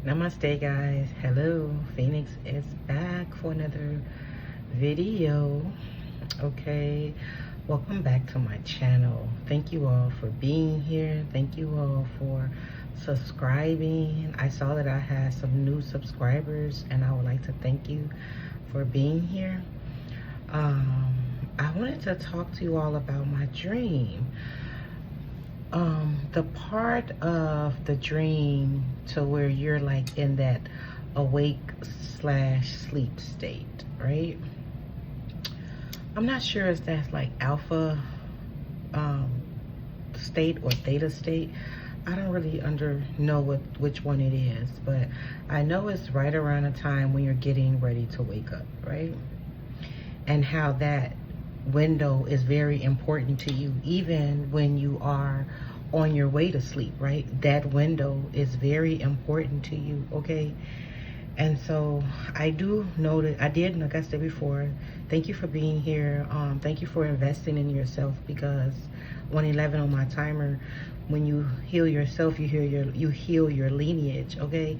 Namaste guys. Hello, Phoenix is back for another video. Okay, welcome back to my channel. Thank you all for being here. Thank you all for subscribing. I saw that I had some new subscribers and I would like to thank you for being here. I wanted to talk to you all about my dream. The part of the dream to where you're like in that awake slash sleep state, right? I'm not sure if that's like alpha state or theta state. I don't really know which one it is, but I know it's right around the time when you're getting ready to wake up, right? And how that window is very important to you, even when you are on your way to sleep, right? That window is very important to you, okay? And so I do know that I did, like I said before, thank you for being here. Thank you for investing in yourself, because 111 on my timer, when you heal yourself, you heal your lineage, okay?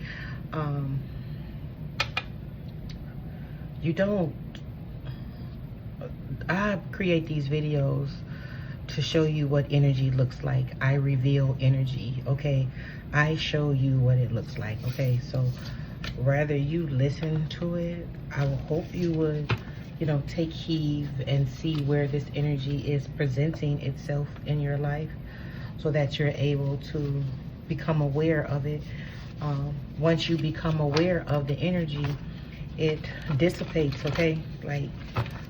I create these videos to show you what energy looks like. I reveal energy, okay? I show you what it looks like, okay? So rather you listen to it, I will hope you would, take heed and see where this energy is presenting itself in your life, so that you're able to become aware of it. Once you become aware of the energy, it dissipates, okay? Like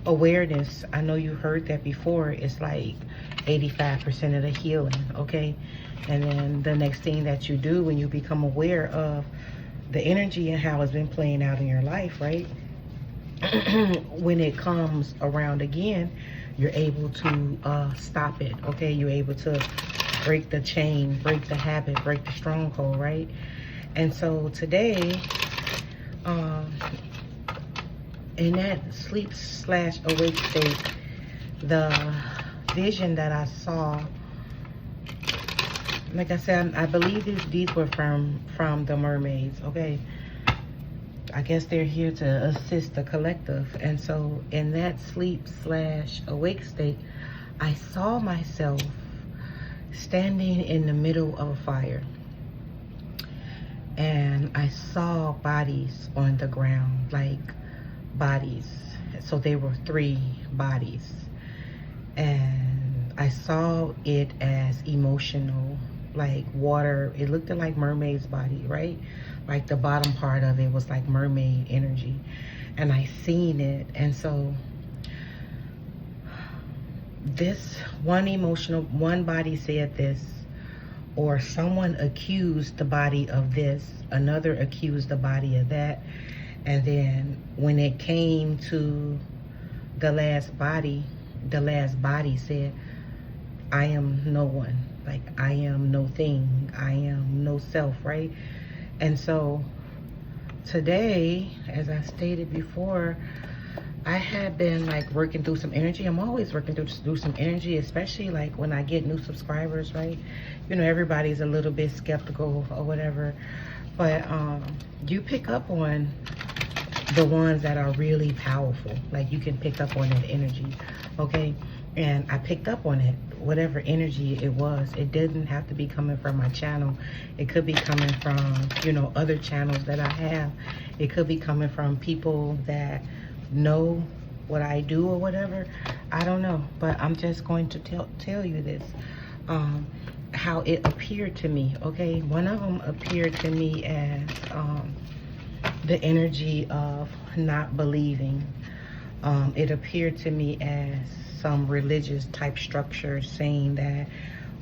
awareness, I know you heard that before, it's like 85% of the healing, okay? And then the next thing that you do when you become aware of the energy and how it's been playing out in your life, right? When it comes around again, you're able to stop it, okay? You're able to break the chain, break the habit, break the stronghold, right? And so today, in that sleep slash awake state, the vision that I saw, like I said, I believe these were from the mermaids, okay? I guess they're here to assist the collective. And so in that sleep slash awake state, I saw myself standing in the middle of a fire. And I saw bodies on the ground, like bodies. So there were 3 bodies. And I saw it as emotional, like water. It looked like mermaid's body, right? Like the bottom part of it was like mermaid energy. And I seen it. And so this one body said this, or someone accused the body of this, another accused the body of that. And then when it came to the last body said, I am no one, like I am no thing, I am no self, right? And so today, as I stated before, I had been like working through some energy. I'm always working through some energy, especially like when I get new subscribers, right? Everybody's a little bit skeptical or whatever, but you pick up on the ones that are really powerful. Like you can pick up on that energy, okay? And I picked up on it, whatever energy it was. It didn't have to be coming from my channel. It could be coming from, other channels that I have. It could be coming from people that know what I do or whatever. I don't know, but I'm just going to tell you this, how it appeared to me, okay? One of them appeared to me as the energy of not believing. It appeared to me as some religious type structure saying that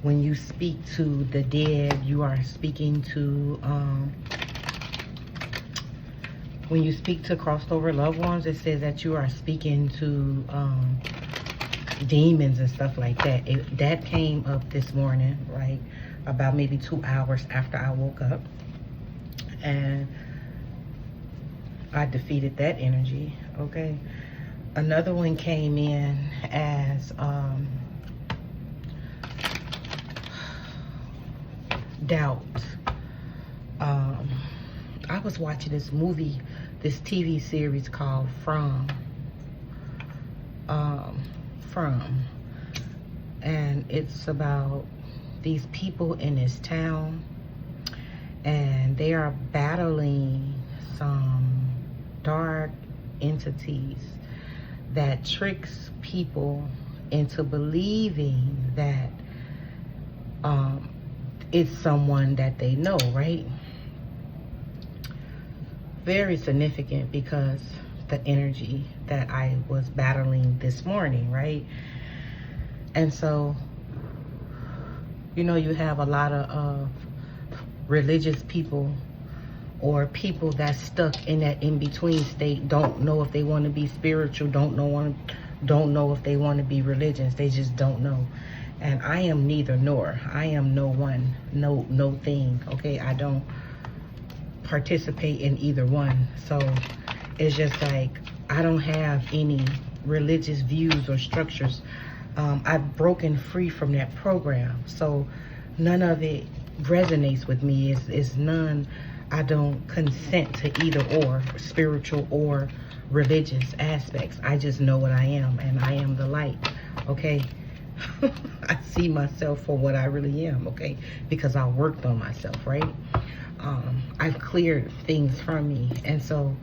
when you speak to the dead, you are speaking to, when you speak to crossed over loved ones, it says that you are speaking to demons and stuff like that. That came up this morning, right? About maybe 2 hours after I woke up. And I defeated that energy, okay? Another one came in as doubt. I was watching this movie, this TV series called From. And it's about these people in this town, and they are battling some dark entities that tricks people into believing that it's someone that they know, right? Very significant because the energy that I was battling this morning, right? And so, you know, you have a lot of religious people or people that's stuck in that in-between state, don't know if they want to be spiritual, don't know if they want to be religious. They just don't know. And I am neither nor. I am no one, no thing, okay? I don't participate in either one. So it's just like, I don't have any religious views or structures. I've broken free from that program, so none of it resonates with me. It's none. I don't consent to either or, spiritual or religious aspects. I just know what I am, and I am the light, okay? I see myself for what I really am, okay? Because I worked on myself, right? I've cleared things from me, and so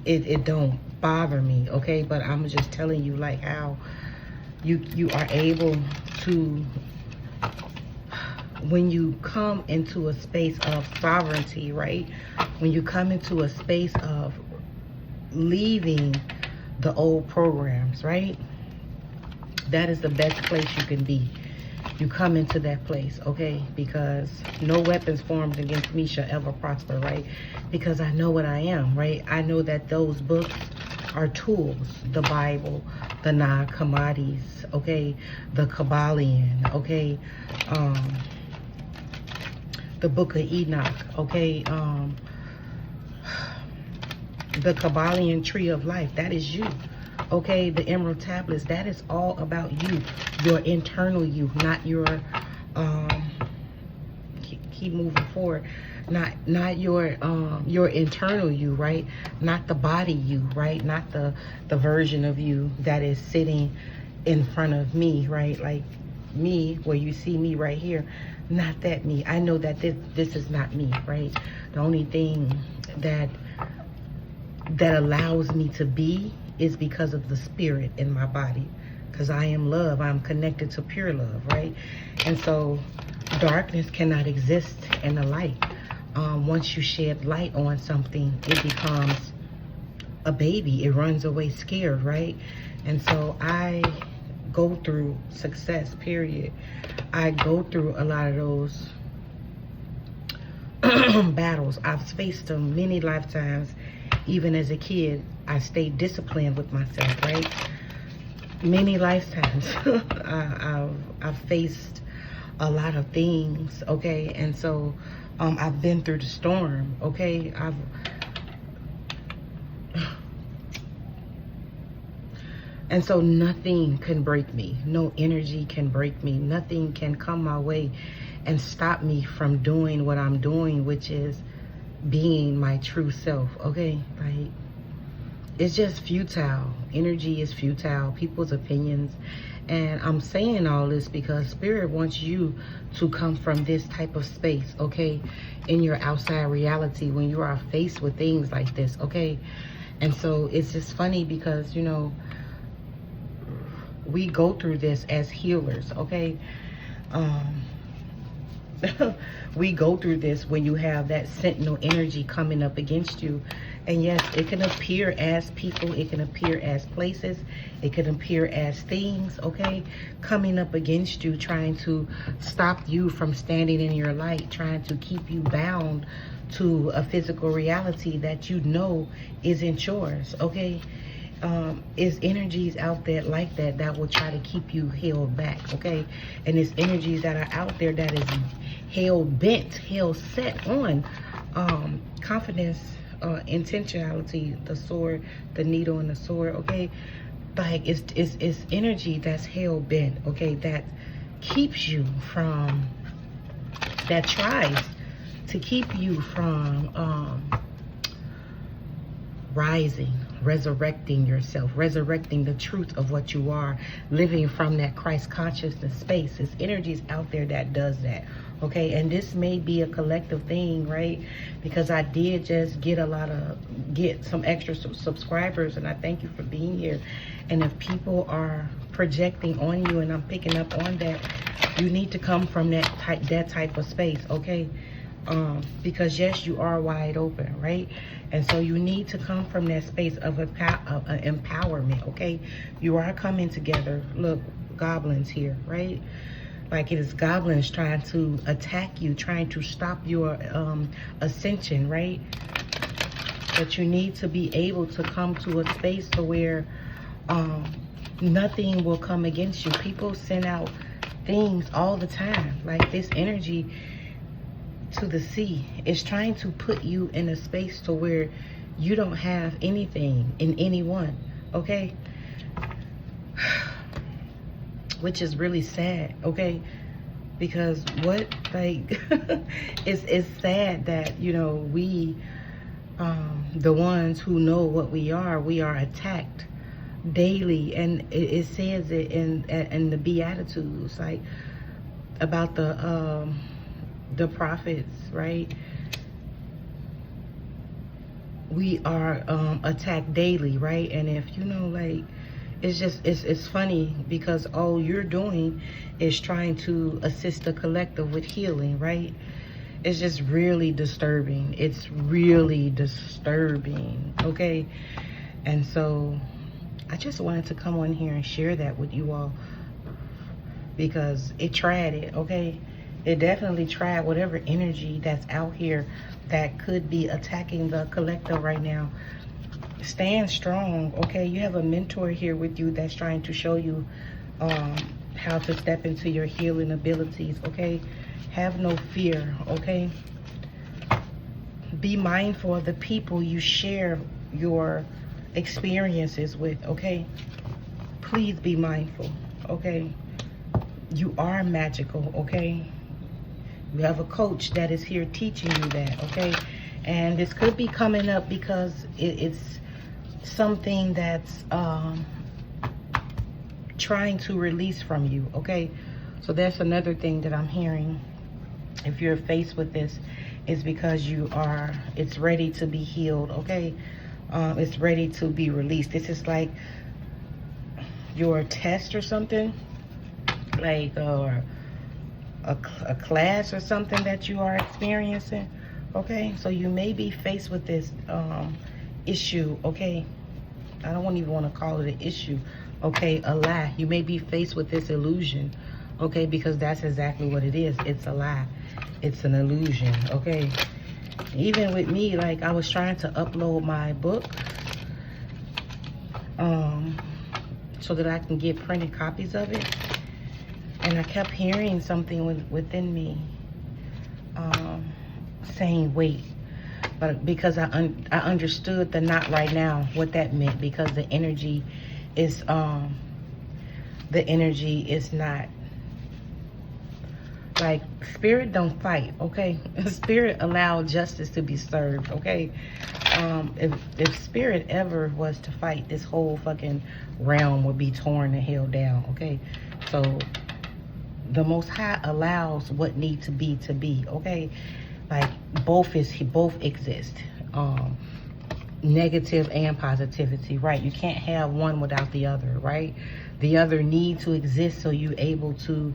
it don't bother me, okay? But I'm just telling you, like, how you are able to, when you come into a space of sovereignty, right? When you come into a space of leaving the old programs, right? That is the best place you can be. You come into that place, okay? Because no weapons formed against me shall ever prosper, right? Because I know what I am, right? I know that those books are tools. The Bible, the Nag Hammadis, okay? The Kabbalion, okay? The Book of Enoch, okay? The Kabbalion Tree of Life, that is you. Okay, the Emerald Tablets, that is all about you, your internal you, not your keep moving forward, not your internal you, right? Not the body you, right? Not the version of you that is sitting in front of me, right? Like me, where you see me right here, not that me. I know that this is not me, right? The only thing that allows me to be is because of the spirit in my body, because I am love. I'm connected to pure love, right? And so darkness cannot exist in the light. Once you shed light on something, it becomes a baby. It runs away scared, right? And so I go through success, period. I go through a lot of those battles. I've faced them many lifetimes. Even as a kid, I stayed disciplined with myself, right? Many lifetimes. I've faced a lot of things, okay? And so I've been through the storm, okay? And so nothing can break me. No energy can break me. Nothing can come my way and stop me from doing what I'm doing, which is being my true self, okay? Like, it's just futile. Energy is futile. People's opinions. And I'm saying all this because Spirit wants you to come from this type of space, okay? In your outside reality when you are faced with things like this, okay? And so it's just funny because, you know, we go through this as healers, okay? We go through this when you have that sentinel energy coming up against you. And yes, it can appear as people, it can appear as places, it can appear as things, okay? Coming up against you, trying to stop you from standing in your light, trying to keep you bound to a physical reality that you know isn't yours, okay? Is energies out there like that will try to keep you held back, okay? And it's energies that are out there that is hell set on confidence, intentionality, the sword, the needle and the sword, okay? Like it's energy that's hell bent, okay? That keeps you from, that tries to keep you from rising, resurrecting yourself, resurrecting the truth of what you are, living from that Christ consciousness space. There's energies out there that does that. Okay, and this may be a collective thing, right? Because I did just get some extra subscribers, and I thank you for being here. And if people are projecting on you, and I'm picking up on that, you need to come from that type of space, okay? Because yes, you are wide open, right? And so you need to come from that space of empowerment, okay? You are coming together. Look, goblins here, right? Like it is goblins trying to attack you, trying to stop your ascension, right? But you need to be able to come to a space to where nothing will come against you. People send out things all the time, like this energy to the sea is trying to put you in a space to where you don't have anything in anyone, okay? Which is really sad, okay? Because what, like, it's sad that, you know, we, the ones who know what we are attacked daily. And it says it in the Beatitudes, like, about the prophets, right? We are attacked daily, right? And if, you know, like, it's just, it's funny because all you're doing is trying to assist the collective with healing, right? It's just really disturbing. It's really disturbing, okay? And so I just wanted to come on here and share that with you all, because it tried it, okay? It definitely tried whatever energy that's out here that could be attacking the collective right now. Stand strong, okay? You have a mentor here with you that's trying to show you how to step into your healing abilities, okay? Have no fear, okay? Be mindful of the people you share your experiences with, okay? Please be mindful, okay? You are magical, okay? You have a coach that is here teaching you that, okay? And this could be coming up because it's something that's trying to release from you, okay? So that's another thing that I'm hearing. If you're faced with this, it's because it's ready to be healed, okay? It's ready to be released. This is like your test or something, like a class or something that you are experiencing, okay? So you may be faced with this issue, okay? I don't even want to call it an issue, okay? A lie. You may be faced with this illusion, okay? Because that's exactly what it is. It's a lie. It's an illusion, okay? Even with me, like, I was trying to upload my book so that I can get printed copies of it. And I kept hearing something within me saying, wait. But because I understood the not right now, what that meant, because the energy is not, like, spirit don't fight, okay? Spirit allow justice to be served, okay? If spirit ever was to fight, this whole fucking realm would be torn the hell down, okay? So the Most High allows what need to be, okay? Like, both exist, negative and positivity, right? You can't have one without the other, right? The other need to exist so you're able to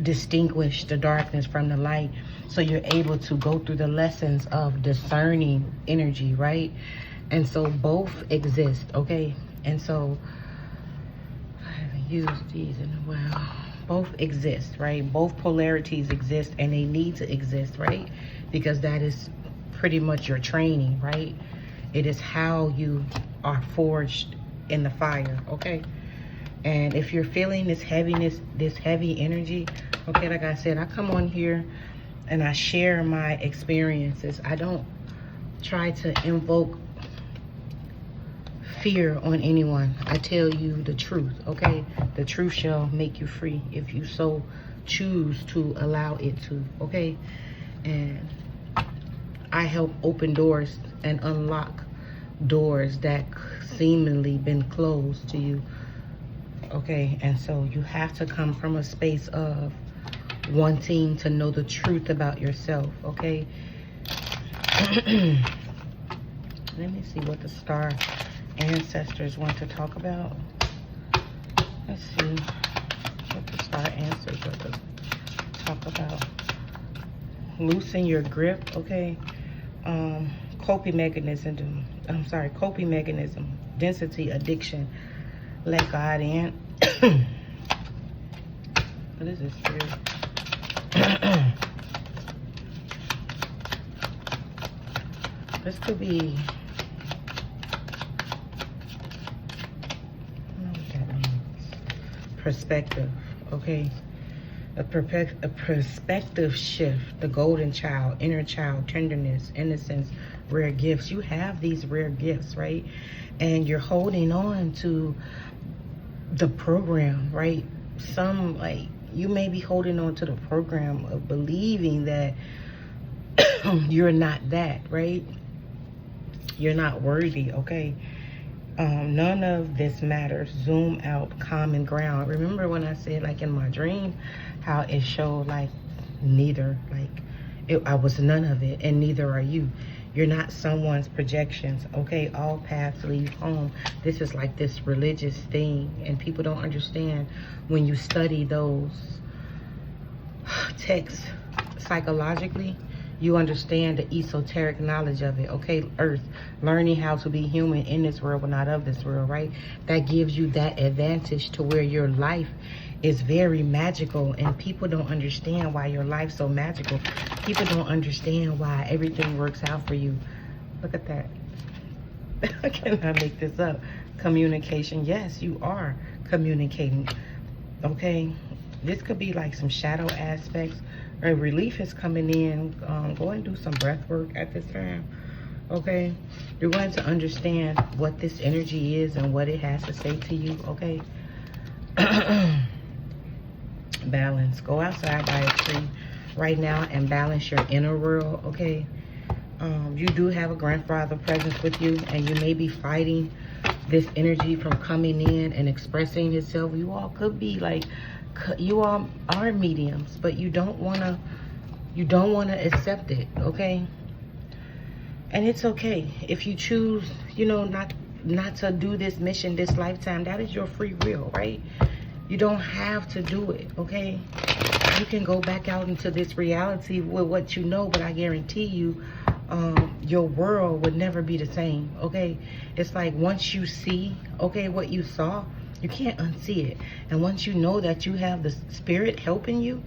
distinguish the darkness from the light, so you're able to go through the lessons of discerning energy, right? And so both exist, okay? And so I haven't used these in a while. Both exist, right? Both polarities exist, and they need to exist, right? Because that is pretty much your training, right? It is how you are forged in the fire, okay? And if you're feeling this heaviness, this heavy energy, okay, like I said, I come on here and I share my experiences. I don't try to invoke fear on anyone. I tell you the truth, okay? The truth shall make you free if you so choose to allow it to, okay? And I help open doors and unlock doors that seemingly been closed to you. Okay, and so you have to come from a space of wanting to know the truth about yourself. Okay. Let me see what the star ancestors want to talk about. Let's see what the star ancestors want to talk about. Loosen your grip. Okay. Coping mechanism. Coping mechanism. Density, addiction. Let God in. What is this, Spirit? This could be, I don't know what that means. Perspective, okay? A perspective shift. The golden child, inner child, tenderness, innocence, rare gifts. You have these rare gifts, right? And you're holding on to the program, right? Some, like, you may be holding on to the program of believing that you're not that, right? You're not worthy, okay? None of this matters. Zoom out, common ground. Remember when I said, like, in my dream, how it showed, like, neither, like, I was none of it, and neither are you. You're not someone's projections, okay? All paths lead home. This is like this religious thing, and people don't understand when you study those texts psychologically. You understand the esoteric knowledge of it, okay? Earth, learning how to be human in this world but not of this world, right? That gives you that advantage to where your life is very magical, and people don't understand why your life's so magical. People don't understand why everything works out for you. Look at that. I cannot make this up. Communication. Yes, you are communicating, okay? This could be like some shadow aspects. A relief is coming in. Go and do some breath work at this time, okay? You're going to understand what this energy is and what it has to say to you, okay? Balance. Go outside by a tree right now and balance your inner world, okay? You do have a grandfather presence with you, and you may be fighting this energy from coming in and expressing itself. You all could be like, you all are mediums, but you don't want to accept it, okay? And it's okay if you choose, you know, not to do this mission this lifetime. That is your free will, right? You don't have to do it, okay? You can go back out into this reality with what you know, but I guarantee you, your world would never be the same, okay? It's like once you see, okay, what you saw, you can't unsee it. And once you know that you have the spirit helping you,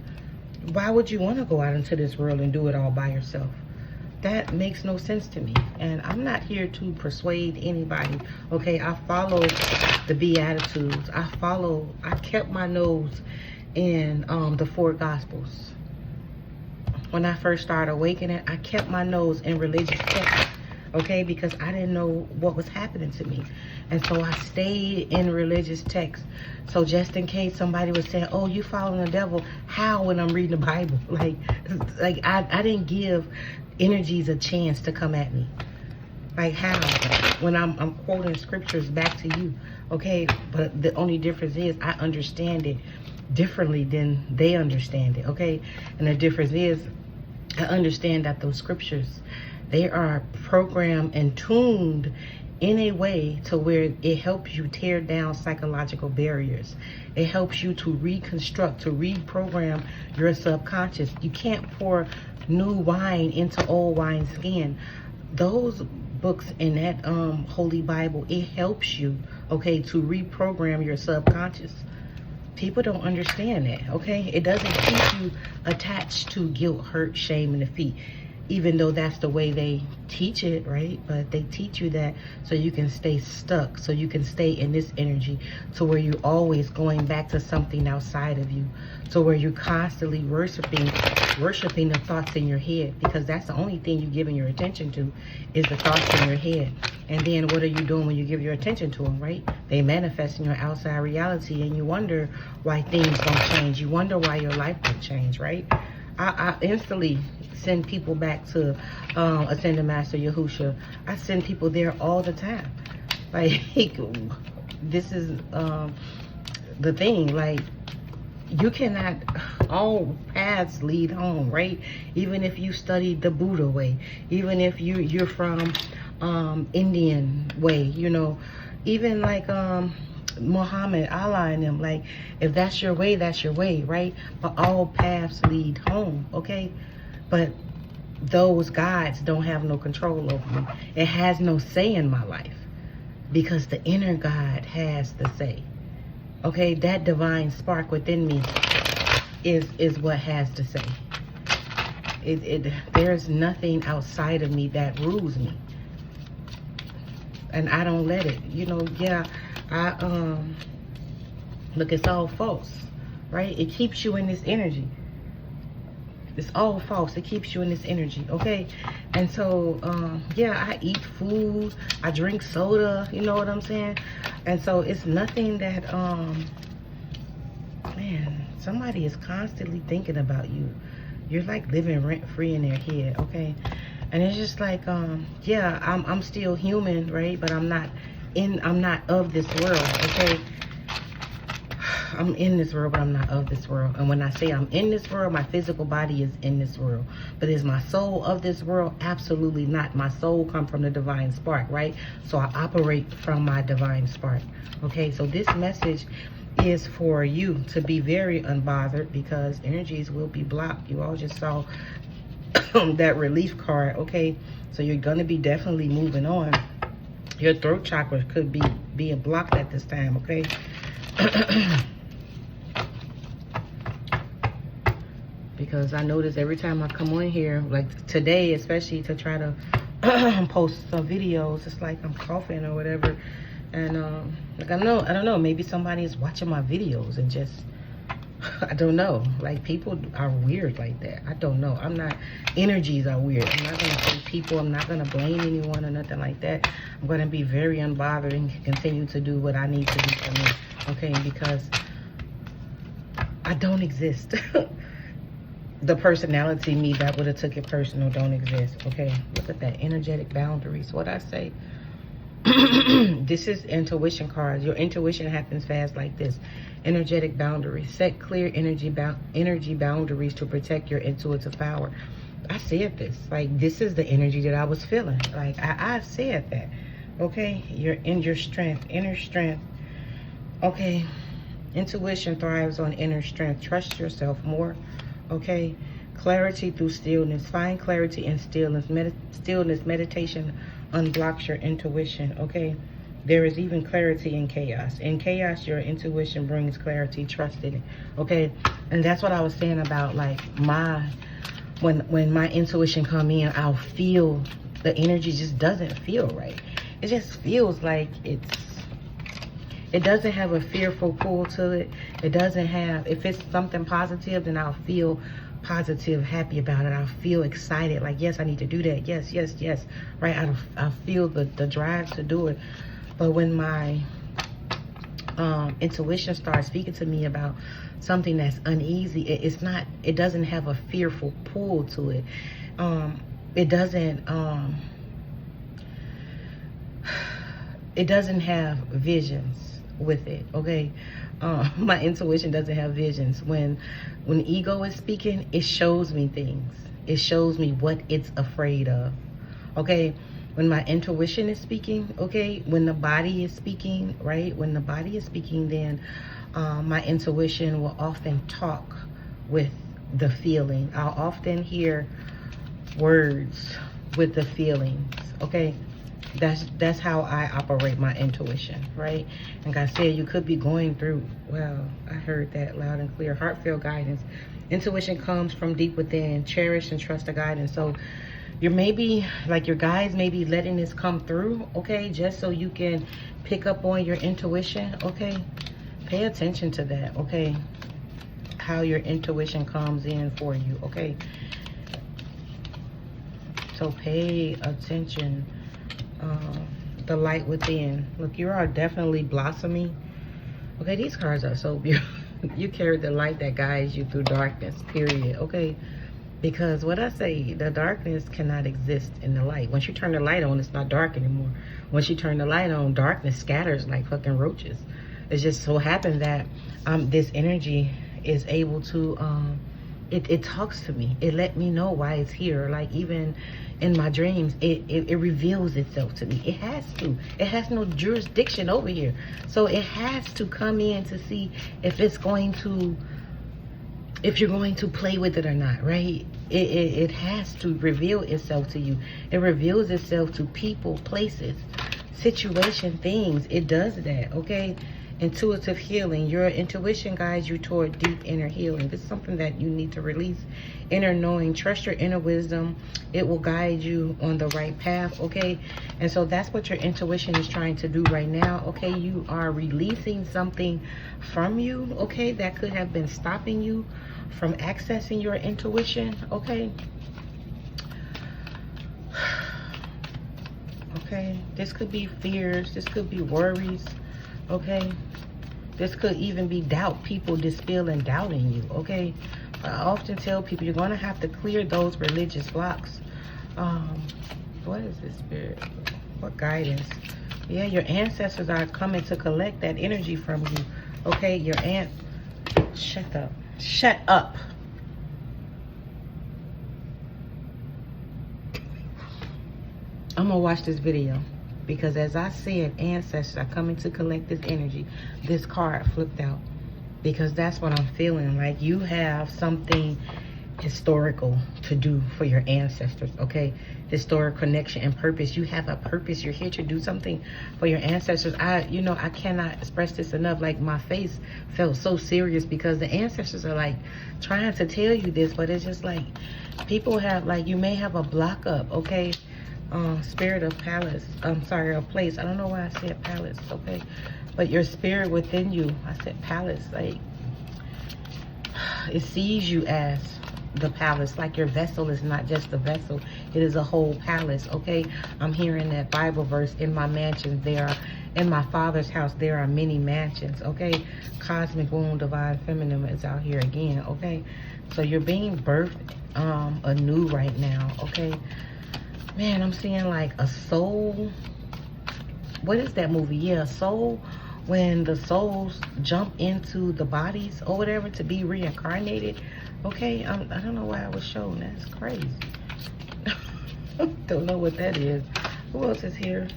why would you want to go out into this world and do it all by yourself? That makes no sense to me. And I'm not here to persuade anybody, okay? I follow the Beatitudes. I kept my nose in the 4 Gospels. When I first started awakening, I kept my nose in religious texts, okay? Because I didn't know what was happening to me. And so I stayed in religious texts. So just in case somebody was saying, oh, you following the devil, how when I'm reading the Bible? Like I didn't give energies a chance to come at me. Like how? When I'm quoting scriptures back to you, okay? But the only difference is I understand it differently than they understand it, okay? And the difference is I understand that those scriptures, they are programmed and tuned in a way to where it helps you tear down psychological barriers. It helps you to reconstruct, to reprogram your subconscious. You can't pour new wine into old wine skin. Those books in that Holy Bible, it helps you, okay, to reprogram your subconscious. People don't understand that, okay? It doesn't keep you attached to guilt, hurt, shame, and defeat, even though that's the way they teach it, right? But they teach you that so you can stay stuck, so you can stay in this energy, to where you're always going back to something outside of you, to where you're constantly worshiping the thoughts in your head, because that's the only thing you're giving your attention to is the thoughts in your head. And then what are you doing when you give your attention to them, right? They manifest in your outside reality, and you wonder why things don't change. You wonder why your life don't change, right? I instantly send people back to Ascended Master Yahusha. I send people there all the time. Like, this is the thing. Like, you cannot, all paths lead home, right? Even if you studied the Buddha way, even if you're from Indian way, you know, even like Muhammad, Allah and them, like, if that's your way, that's your way, right? But all paths lead home, okay? But those guides don't have no control over me. It has no say in my life, because the inner guide has the say. Okay, that divine spark within me is what has to say. There's nothing outside of me that rules me, and I don't let it. You know, yeah, look, it's all false, right? It keeps you in this energy. It's all false. It keeps you in this energy, okay? And so, yeah, I eat food. I drink soda. You know what I'm saying? And so it's nothing that, man, somebody is constantly thinking about you. You're like living rent-free in their head, okay? And it's just like, yeah, I'm still human, right? But I'm not of this world, okay? I'm in this world, but I'm not of this world. And when I say I'm in this world, my physical body is in this world. But is my soul of this world? Absolutely not. My soul comes from the divine spark, right? So I operate from my divine spark. Okay, so this message is for you to be very unbothered, because energies will be blocked. You all just saw that relief card, okay? So you're going to be definitely moving on. Your throat chakra could be being blocked at this time, okay? Because I notice every time I come on here, like today especially, to try to post some videos, it's like I'm coughing or whatever. And like I don't know, maybe somebody is watching my videos and just, I don't know, like people are weird like that. I don't know. Energies are weird. I'm not gonna say people, I'm not gonna blame anyone or nothing like that. I'm gonna be very unbothered and continue to do what I need to do for me, okay? Because I don't exist. The personality me that would have took it personal don't exist, okay? Look at that, energetic boundaries. What I say? This is intuition cards. Your intuition happens fast like this. Energetic boundaries. Set clear energy boundaries to protect your intuitive power. I said this. Like, this is the energy that I was feeling. Like, I said that, okay? You're in your strength, inner strength, okay? Intuition thrives on inner strength. Trust yourself more. Okay, clarity through stillness. Find clarity in stillness. Stillness, meditation unblocks your intuition. Okay, there is even clarity in chaos. In chaos, your intuition brings clarity. Trust in it. Okay, and that's what I was saying about, like, when my intuition come in, I'll feel the energy just doesn't feel right. It just feels like it doesn't have a fearful pull to it. It doesn't have, if it's something positive, then I'll feel positive, happy about it. I'll feel excited, like, yes, I need to do that. Yes, yes, yes, right? I'll feel the drive to do it. But when my intuition starts speaking to me about something that's uneasy, it doesn't have a fearful pull to it. It doesn't have visions with it, okay? My intuition doesn't have visions. When ego is speaking, it shows me things. It shows me what it's afraid of, okay? When my intuition is speaking, okay, when the body is speaking, right? When the body is speaking, then my intuition will often talk with the feeling. I'll often hear words with the feelings, okay? That's how I operate my intuition, right? Like I said, you could be going through, well, I heard that loud and clear, heartfelt guidance. Intuition comes from deep within. Cherish and trust the guidance. So you're maybe, like, your guides may be letting this come through, okay, just so you can pick up on your intuition, okay? Pay attention to that, okay? How your intuition comes in for you, okay? So pay attention. The light within. Look, you are definitely blossoming. Okay, these cards are so beautiful. You carry the light that guides you through darkness, period. Okay, Because what I say, the darkness cannot exist in the light. Once you turn the light on, it's not dark anymore. Once you turn the light on, darkness scatters like fucking roaches. It just so happened that this energy is able to, it talks to me. It let me know why it's here. Like even in my dreams, it reveals itself to me. It has to. It has no jurisdiction over here. So it has to come in to see if it's going to, if you're going to play with it or not, right? It has to reveal itself to you. It reveals itself to people, places, situation, things. It does that, okay? Intuitive healing. Your intuition guides you toward deep inner healing. This is something that you need to release. Inner knowing. Trust your inner wisdom. It will guide you on the right path, okay? And so that's what your intuition is trying to do right now, okay? You are releasing something from you, okay, that could have been stopping you from accessing your intuition, okay? Okay, this could be fears, this could be worries, okay? This could even be doubt, people dispelling doubt in you, okay? I often tell people you're gonna have to clear those religious blocks. What is this, Spirit? What guidance? Yeah, your ancestors are coming to collect that energy from you, okay? Shut up. Shut up. I'm gonna watch this video because as I said, ancestors are coming to collect this energy. This card flipped out because that's what I'm feeling. Like you have something historical to do for your ancestors, okay? Historic connection and purpose. You have a purpose. You're here to do something for your ancestors. I cannot express this enough. Like my face felt so serious because the ancestors are like trying to tell you this, but it's just like people have, like, you may have a block up, okay? Spirit of palace, I'm sorry, of place. I don't know why I said palace, okay? But your spirit within you, I said palace, like it sees you as the palace. Like your vessel is not just a vessel, it is a whole palace, okay? I'm hearing that Bible verse, in my mansions there are, in my Father's house there are many mansions, okay? Cosmic womb, divine feminine is out here again, okay? So you're being birthed anew right now, okay? Man, I'm seeing like a soul. What is that movie? Yeah, Soul. When the souls jump into the bodies or whatever to be reincarnated. Okay, I don't know why I was shown. That's crazy. Don't know what that is. Who else is here?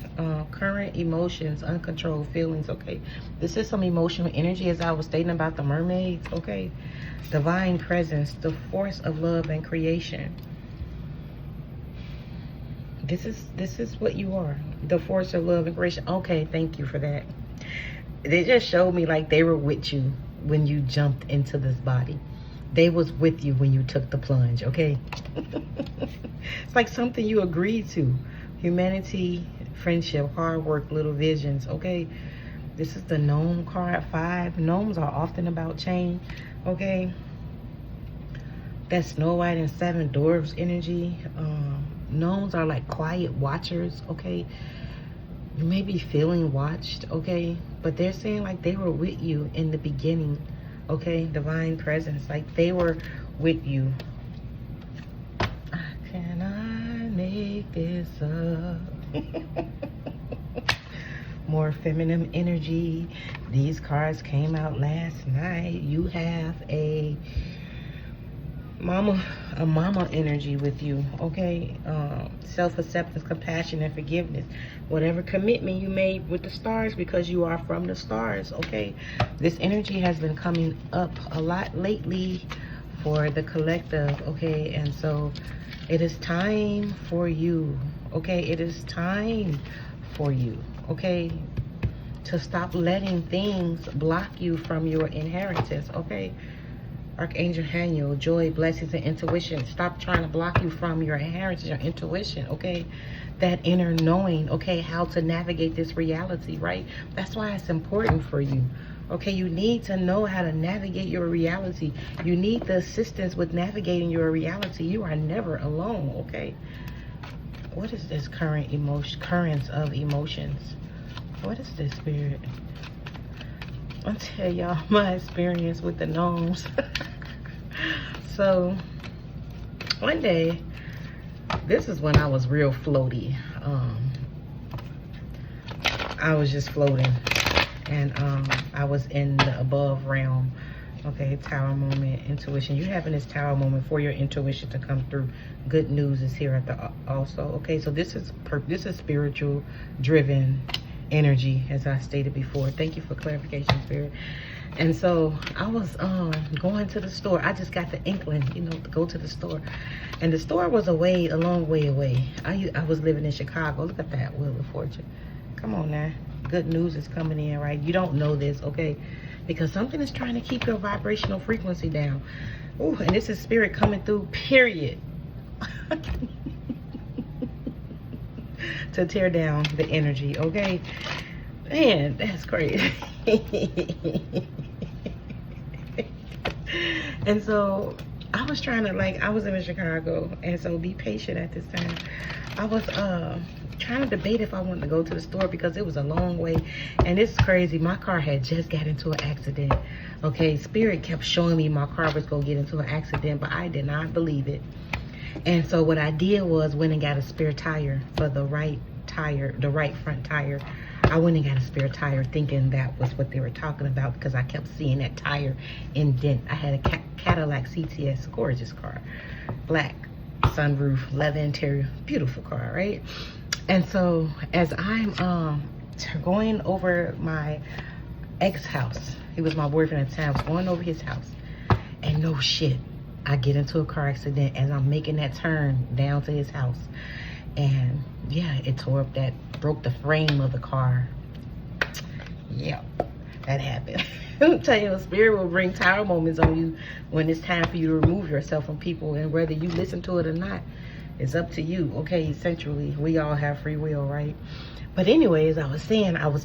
Current emotions, uncontrolled feelings. Okay, this is some emotional energy as I was stating about the mermaids. Okay, divine presence, the force of love and creation. This is what you are, the force of love and creation. Okay, thank you for that. They just showed me like they were with you when you jumped into this body. They was with you when you took the plunge, okay? It's like something you agreed to. Humanity, friendship, hard work, little visions, okay? This is the gnome card, 5. Gnomes are often about change, okay? That's Snow White and 7 Dwarfs energy. Gnomes are like quiet watchers, okay? You may be feeling watched, okay? But they're saying like they were with you in the beginning, okay? Divine presence, like they were with you. Can I make this up? More feminine energy. These cards came out last night. You have a mama energy with you, okay? Self-acceptance, compassion, and forgiveness. Whatever commitment you made with the stars, because you are from the stars, okay? This energy has been coming up a lot lately for the collective, okay? And so it is time for you, okay? It is time for you, okay? To stop letting things block you from your inheritance, okay? Archangel Haniel, joy, blessings, and intuition. Stop trying to block you from your inheritance, your intuition, okay? That inner knowing, okay, how to navigate this reality, right? That's why it's important for you, okay? You need to know how to navigate your reality. You need the assistance with navigating your reality. You are never alone, okay? What is this currents of emotions? What is this, Spirit? I'll tell y'all my experience with the gnomes. So one day, this is when I was real floaty. I was just floating, and I was in the above realm. Okay, tower moment, intuition. You're having this tower moment for your intuition to come through. Good news is here at the also. Okay, so this is spiritual driven energy, as I stated before. Thank you for clarification, Spirit. And so I was going to the store. I just got the inkling, you know, to go to the store. And the store was a long way away. I was living in Chicago. Look at that Wheel of Fortune. Come on now. Good news is coming in, right? You don't know this, okay? Because something is trying to keep your vibrational frequency down. Ooh, and this is Spirit coming through, period. To tear down the energy, okay? Man, that's crazy. And so I was trying to, like, I was in Chicago, and so be patient at this time. I was trying to debate if I wanted to go to the store because it was a long way. And it's crazy, my car had just got into an accident. Okay, Spirit kept showing me my car was gonna get into an accident, but I did not believe it. And so what I did was went and got a spare tire for the right tire, the right front tire. I went and got a spare tire thinking that was what they were talking about, because I kept seeing that tire indent. I had a Cadillac CTS, gorgeous car, black sunroof, leather interior, beautiful car, right? And so as I'm going over my ex house, he was my boyfriend at the time, I was going over his house, and no shit, I get into a car accident as I'm making that turn down to his house. And yeah, it tore up broke the frame of the car. Yeah, that happened. I'm telling you, Spirit will bring tower moments on you when it's time for you to remove yourself from people, and whether you listen to it or not, it's up to you. Okay, essentially, we all have free will, right? But anyways, I was saying, I was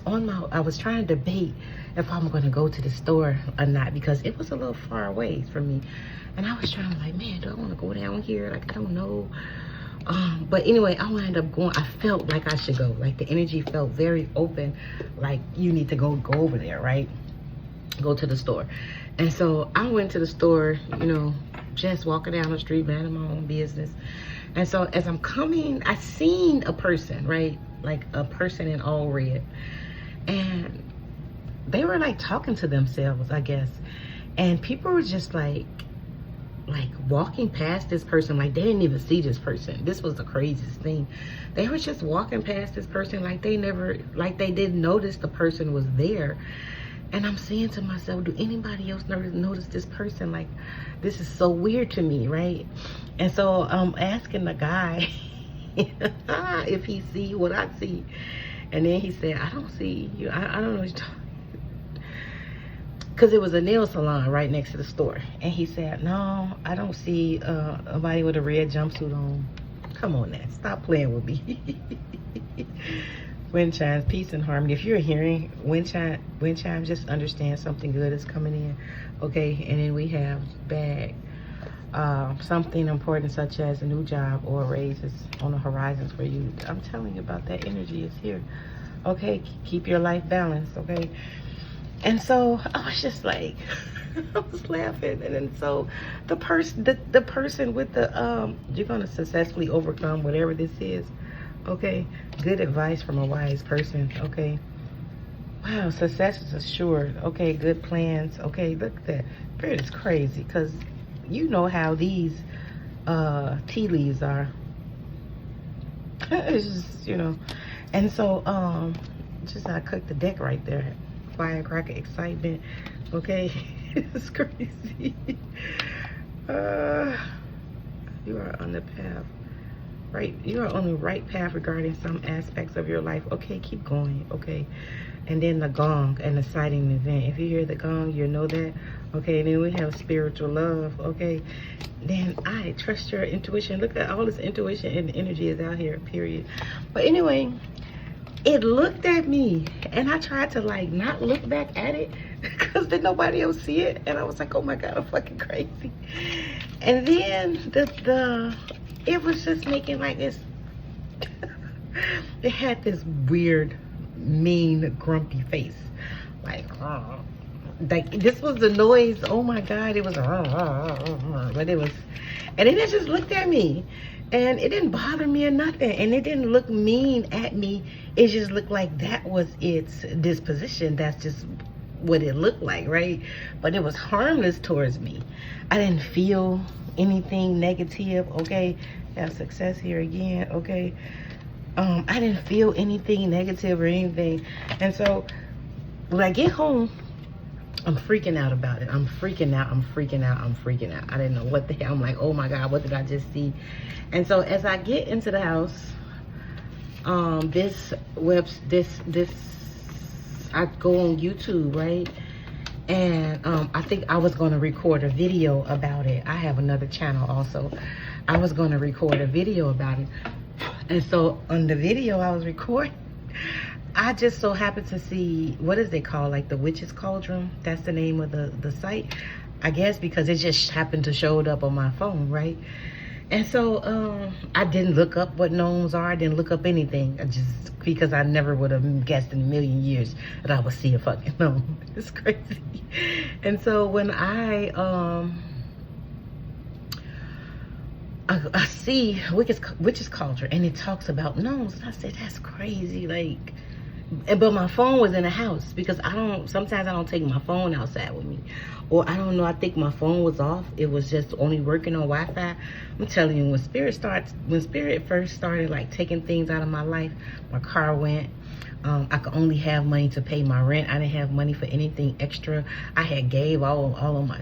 trying to debate if I'm going to go to the store or not, because it was a little far away from me. And I was trying to, like, man, do I want to go down here? Like, I don't know. But anyway, I wound up going. I felt like I should go. Like, the energy felt very open. Like, you need to go over there, right? Go to the store. And so I went to the store, you know, just walking down the street, minding my own business. And so as I'm coming, I seen a person, right? Like a person in all red. And they were like talking to themselves, I guess. And people were just like walking past this person, like they didn't even see this person. This was the craziest thing. They were just walking past this person like they didn't notice the person was there. And I'm saying to myself, do anybody else notice this person? Like, this is so weird to me, right? And so I'm asking the guy if he see what I see. And then he said, I don't see you. I don't know what you're talking. Because it was a nail salon right next to the store. And he said, no, I don't see a body with a red jumpsuit on. Come on now, stop playing with me. Wind chimes, peace and harmony. If you're hearing wind chime, just understand something good is coming in. Okay, and then we have bag. Something important such as a new job or a raise is on the horizons for you. I'm telling you about that energy is here. Okay, keep your life balanced, okay? And so I was just like, I was laughing. And then so the person with the, you're going to successfully overcome whatever this is. Okay, good advice from a wise person. Okay, wow, success is assured. Okay, good plans. Okay, look at that. Spirit is crazy, because you know how these tea leaves are. It's just, you know. And so just I cooked the deck right there. Firecracker excitement. Okay, it's crazy. You are on the path. Right, you are on the right path regarding some aspects of your life. Okay, keep going. Okay, and then the gong and the sighting event. If you hear the gong, you know that. Okay, then we have spiritual love. Okay, then I trust your intuition. Look at all this intuition and energy is out here, period. But anyway, it looked at me, and I tried to like not look back at it because then nobody else see it, and I was like, oh my god, I'm fucking crazy. And then it was just making like this. It had this weird, mean, grumpy face, like this was the noise. Oh my god, it was, but it was, And it just looked at me. And it didn't bother me or nothing. And it didn't look mean at me. It just looked like that was its disposition. That's just what it looked like, right? But it was harmless towards me. I didn't feel anything negative, okay? Have success here again, okay? I didn't feel anything negative or anything. And so when I get home, I'm freaking out about it. I'm freaking out. I didn't know what the hell. I'm like, oh my God, what did I just see? And so as I get into the house, I go on YouTube, right? And I think I was going to record a video about it. I have another channel also. I was going to record a video about it. And so on the video I was recording, I just so happened to see, what is it called? Like the Witch's Cauldron. That's the name of the site. I guess because it just happened to show up on my phone, right? And so I didn't look up what gnomes are. I didn't look up anything. Because I never would have guessed in a million years that I would see a fucking gnome. It's crazy. And so when I see Witch's Cauldron and it talks about gnomes, and I said, that's crazy. Like, but my phone was in the house because sometimes I don't take my phone outside with me. Or I don't know, I think my phone was off. It was just only working on Wi-Fi. I'm telling you, when Spirit first started like taking things out of my life, my car went. I could only have money to pay my rent. I didn't have money for anything extra. I had gave all of my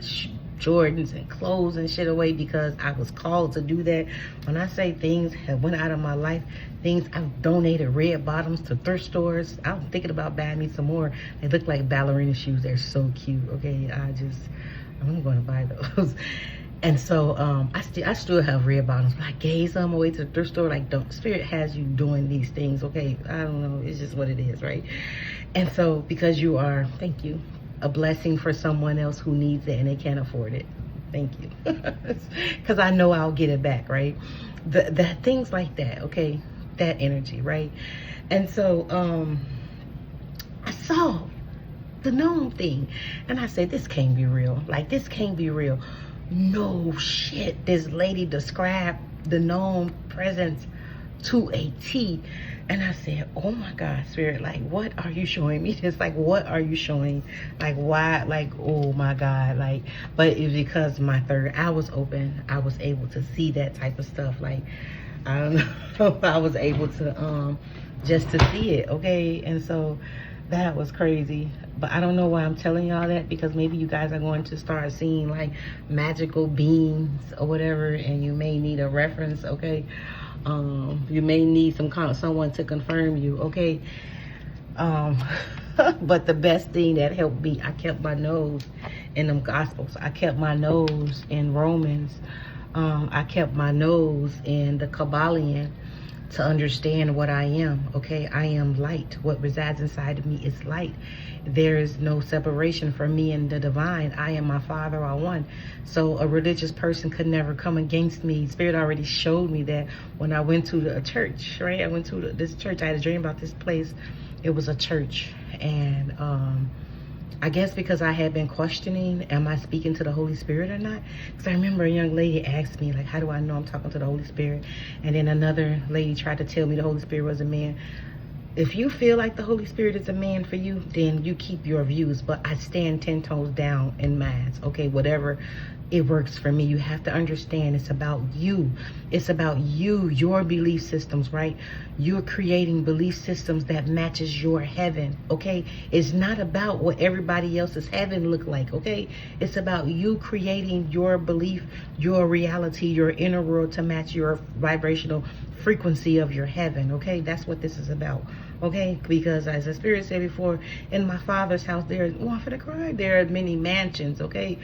Jordans and clothes and shit away because I was called to do that. When I say things have went out of my life, I've donated red bottoms to thrift stores. I'm thinking about buying me some more. They look like ballerina shoes. They're so cute. Okay, I'm going to buy those. And so I still have red bottoms, but I gave some away to the thrift store. Like, Spirit has you doing these things, okay? I don't know, it's just what it is, right? And so because you are, thank you, a blessing for someone else who needs it and they can't afford it. Thank you. Because I know I'll get it back, right? The things like that, okay? That energy, right? And so I saw the gnome thing and I said, this can't be real. Like, this can't be real. No shit, this lady described the gnome presence to a T. And I said, oh my God, Spirit, like, what are you showing me? Just like, what are you showing? Like, why? Like, oh my God. Like, but it's because my third eye was open. I was able to see that type of stuff. Like, I don't know. I was able to just to see it, okay? And so that was crazy. But I don't know why I'm telling y'all that, because maybe you guys are going to start seeing like magical beings or whatever, and you may need a reference, okay? You may need someone to confirm you, okay? But the best thing that helped me, I kept my nose in them Gospels. I kept my nose in Romans. I kept my nose in the Kabbalion to understand what I am, okay? I am light. What resides inside of me is light. There is no separation from me and the divine. I and my Father are one. So a religious person could never come against me. Spirit already showed me that when I went to a church, right? I went to this church. I had a dream about this place. It was a church. And I guess because I had been questioning, am I speaking to the Holy Spirit or not? Because I remember a young lady asked me, like, how do I know I'm talking to the Holy Spirit? And then another lady tried to tell me the Holy Spirit was a man. If you feel like the Holy Spirit is a man for you, then you keep your views. But I stand 10 toes down in mine, okay? Whatever it works for me. You have to understand it's about you. It's about you, your belief systems, right? You're creating belief systems that matches your heaven, okay? It's not about what everybody else's heaven look like, okay? It's about you creating your belief, your reality, your inner world to match your vibrational frequency of your heaven, okay? That's what this is about, okay? Because as the Spirit said before, in my Father's house, there are many mansions, okay?